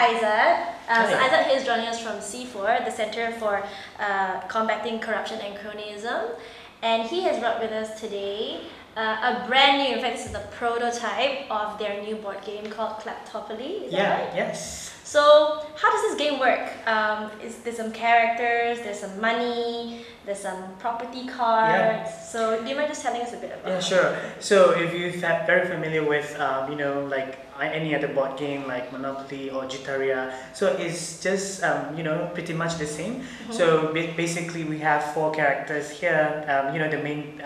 Aizat. So Aizat is joining us from C4, the Center for Combating Corruption and Cronyism. And he has brought with us today a brand new, in fact this is the prototype of their new board game called Kleptopoly. Is that right? Yes. So how does this game work? There's some characters, there's some money, there's some property cards. Yeah. So do you mind just telling us a bit about it? Yeah, sure. So if you're very familiar with, like any other board game like Monopoly or Jutaria, so it's just, pretty much the same. Mm-hmm. So basically we have 4 characters here. The main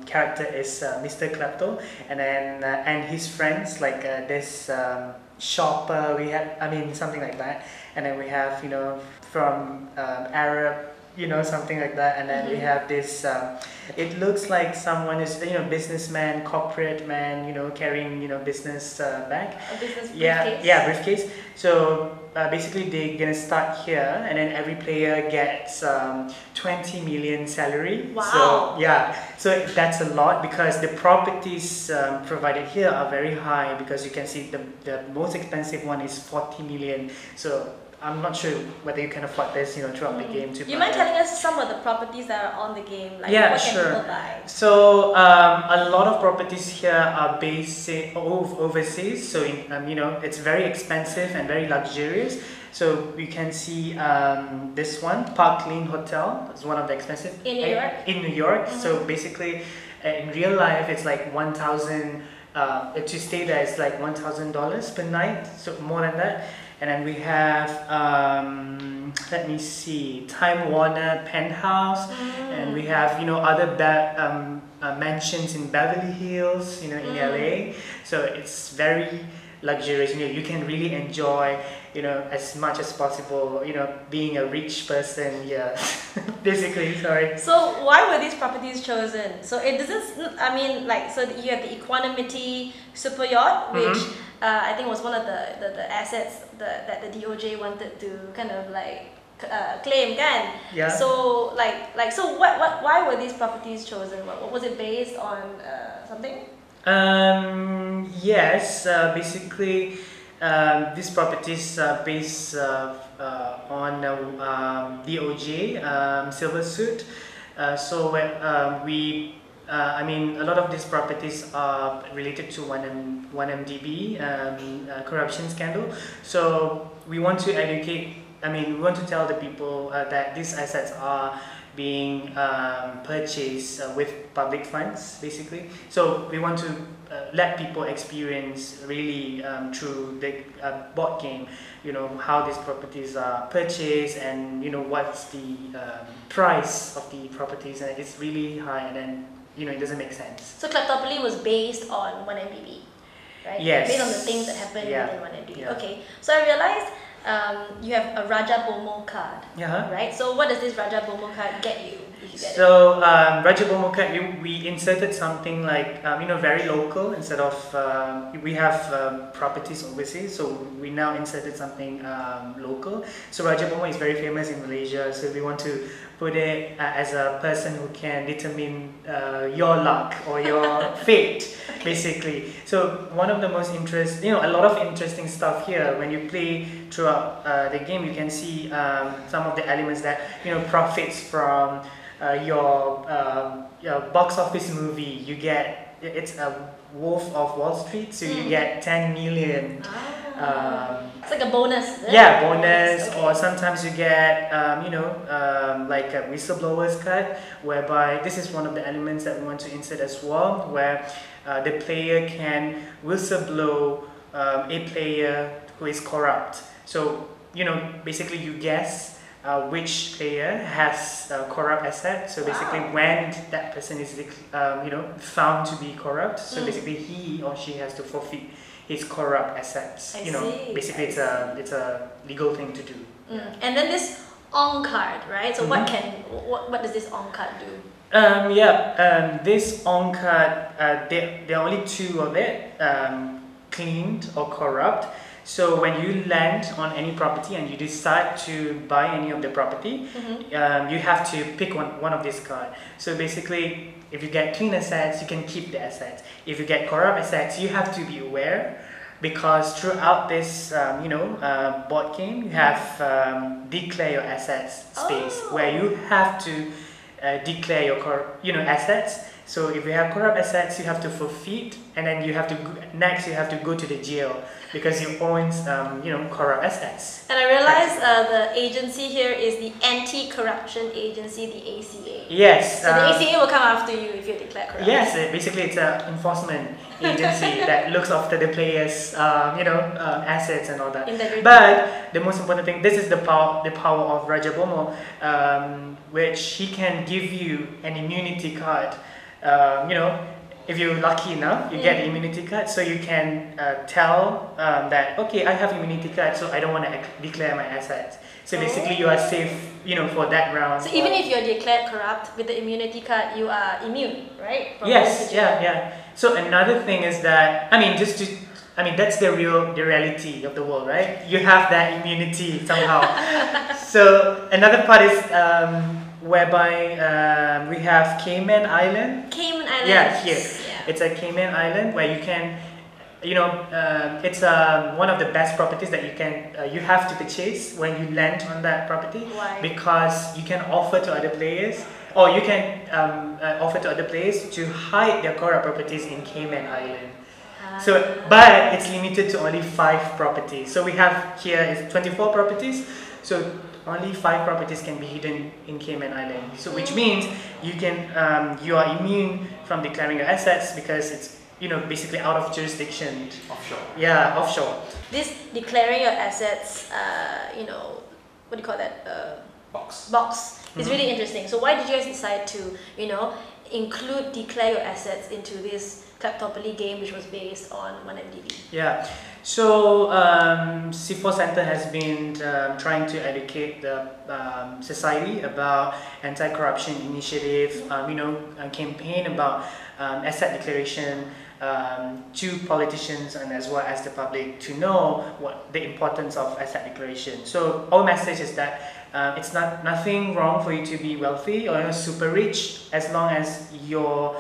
character is Mr. Klepto, and then and his friends, like this shopper, something like that, and then we have from Arab, something like that, and then we have this it looks like someone is businessman, corporate man, carrying business bag, a business briefcase. yeah, briefcase. So basically they're gonna start here, and then every player gets 20 million salary. Wow. So yeah, so that's a lot because the properties provided here are very high, because you can see the most expensive one is 40 million. So I'm not sure whether you can afford this, throughout the game. You mind telling us some of the properties that are on the game? Like yeah, what sure. can people buy? So a lot of properties here are based overseas. So it's very expensive and very luxurious. So you can see this one, Park Lane Hotel. It's one of the expensive in New York. In New York. So basically, in real life, it's like 1,000. To stay there, it's like $1,000 per night. So more than that. And then we have, let me see, Time Warner Penthouse, and we have, other mansions in Beverly Hills, in LA. So it's very luxurious. You can really enjoy, as much as possible, being a rich person. Yeah, basically. Sorry. So why were these properties chosen? So it doesn't. So you have the Equanimity super yacht, which I think was one of the assets that the DOJ wanted to kind of claim, can. Yeah. So why were these properties chosen? What was it based on? Something? Yes. Basically, these properties are based on DOJ Silver Suit. So a lot of these properties are related to 1MDB corruption scandal. So we want to educate. We want to tell the people that these assets are being purchased with public funds, basically. So we want to let people experience really through the board game, how these properties are purchased, and what's the price of the properties, and it's really high, and then it doesn't make sense. So Kleptopoly was based on 1MDB, right? Yes. Based on the things that happened Yeah. within 1MDB. Yeah. Okay. So I realized you have a Raja Bomo card, right? So what does this Raja Bomo card get you if you get it? So Raja Bomo card, we inserted something like very local instead of we have properties overseas, so we now inserted something local. So Raja Bomo is very famous in Malaysia, so we want to put it as a person who can determine your luck or your fate, basically. So one of the most a lot of interesting stuff here. When you play throughout the game, you can see some of the elements that profits from your box office movie. You get, it's a Wolf of Wall Street, so you get 10 million. It's like a bonus, is it? Yeah, bonus. Okay. Or sometimes you get like a whistleblower's card, whereby this is one of the elements that we want to insert as well, where the player can whistleblow a player who is corrupt. So basically you guess which player has corrupt assets. So basically, when that person is found to be corrupt, so basically he or she has to forfeit his corrupt assets. Basically it's a legal thing to do. And then this on card, right? So what does this on card do? This on card, there are only 2 of it, cleaned or corrupt. So when you land on any property and you decide to buy any of the property, you have to pick one of these cards. So basically, if you get clean assets, you can keep the assets. If you get corrupt assets, you have to be aware because throughout this board game, you have declare your assets space where you have to declare your assets. So if you have corrupt assets, you have to forfeit, and then you have to next you have to go to the jail because you own corrupt assets. And I realize the agency here is the Anti-Corruption Agency, the ACA. Yes. So the ACA will come after you if you declare corrupt. Yes, basically it's an enforcement agency that looks after the players' assets and all that. But the most important thing, this is the power of Raja Bomo, which he can give you an immunity card. If you're lucky enough, you get the immunity card, so you can tell that, okay, I have immunity card, so I don't want to declare my assets. So basically you are safe, for that round. So even if you're declared corrupt, with the immunity card, you are immune, right? Yes, yeah. So another thing is that, that's the reality of the world, right? You have that immunity somehow. So another part is whereby we have Cayman Island. Cayman Island. Yeah, here. Yeah. It's a Cayman Island where you can, it's one of the best properties that you have to purchase when you land on that property. Why? Because you can offer to other players, or you can offer to other players to hide their corrupt properties in Cayman Island. So, but it's limited to only 5 properties. So we have here is 24 properties. So only 5 properties can be hidden in Cayman Island. So which means you are immune from declaring your assets because it's basically out of jurisdiction. Offshore. Yeah, offshore. This declaring your assets, what do you call that? Box. It's really interesting. So why did you guys decide to, include declare your assets into this Kleptopoly game, which was based on 1MDB? Yeah. So C4 Center has been trying to educate the society about anti-corruption initiative, campaign about asset declaration to politicians and as well as the public to know what the importance of asset declaration. So our message is that it's nothing wrong for you to be wealthy or super rich as long as your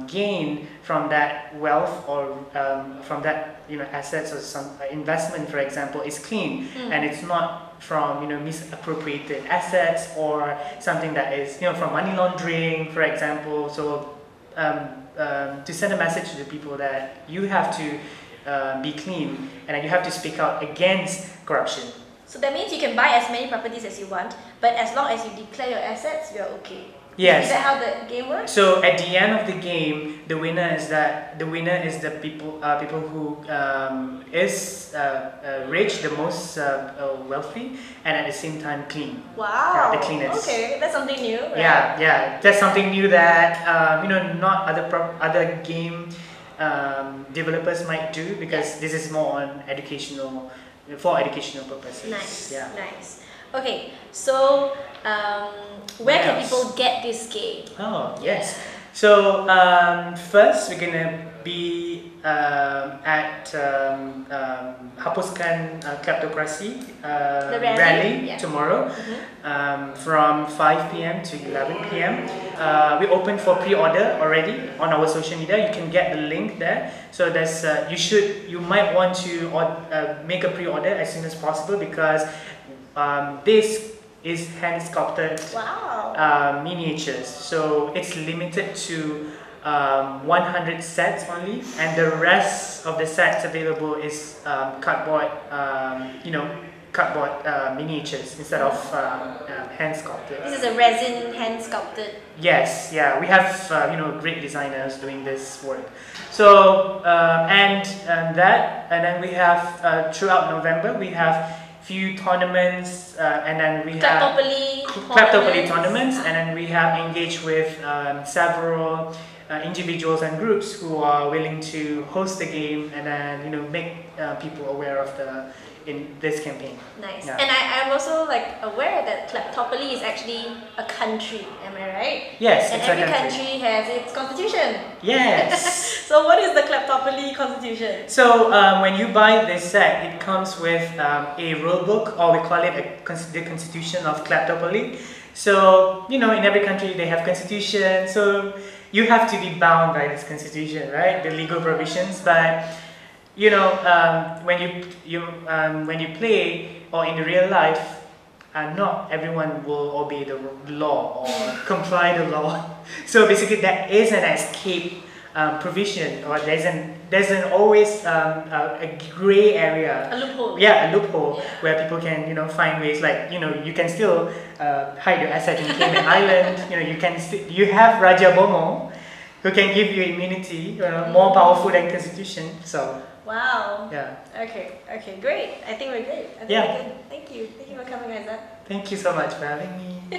gain from that wealth or from that assets or some investment, for example, is clean and it's not from misappropriated assets or something that is from money laundering, for example. So to send a message to the people that you have to be clean and you have to speak out against corruption. So that means you can buy as many properties as you want, but as long as you declare your assets, you're okay. Yes. Is that how the game works? So at the end of the game, the winner is the people who is rich, the most wealthy, and at the same time clean. Wow. The cleanest. Okay, that's something new. Right? Yeah. That's something new that not other game developers might do because this is more on for educational purposes. Nice. Yeah. Nice. Okay, so where can people get this game? Oh, yes. So first we're gonna be at Hapuskan Kleptokrasi rally tomorrow from 5 p.m. to 11 p.m. We open for pre-order already on our social media. You can get the link there. So there's you might want to make a pre-order as soon as possible because this is hand sculpted miniatures, so it's limited to 100 sets only, and the rest of the sets available is cardboard miniatures instead of hand sculpted. This is a resin hand sculpted. Yes, yeah, we have great designers doing this work. So and then we have throughout November we have few tournaments and then we have Kleptopoly tournaments, and then we have engaged with several individuals and groups who are willing to host the game and then make people aware of in this campaign. Nice. Yeah. And I'm also aware that Kleptopoly is actually a country, am I right? Yes, and it's every a country has its constitution. Yes. So what is the Kleptopoly constitution? So when you buy this set, it comes with a rule book, or we call it the Constitution of Kleptopoly. So in every country they have constitution, so you have to be bound by this constitution, right? The legal provisions, but you know, when you play or in the real life, not everyone will obey the law or comply the law. So basically, there is an escape provision, or there's always a gray area. A loophole. Yeah, a loophole Yeah. where people can find ways, like you can still hide your asset in Cayman Island. You have Raja Bomo, who can give you immunity, more powerful than Constitution. So. Wow. Yeah. Okay, great. I think we're good. Yeah. We're good. Thank you for coming, Isaac. Thank you so much for having me.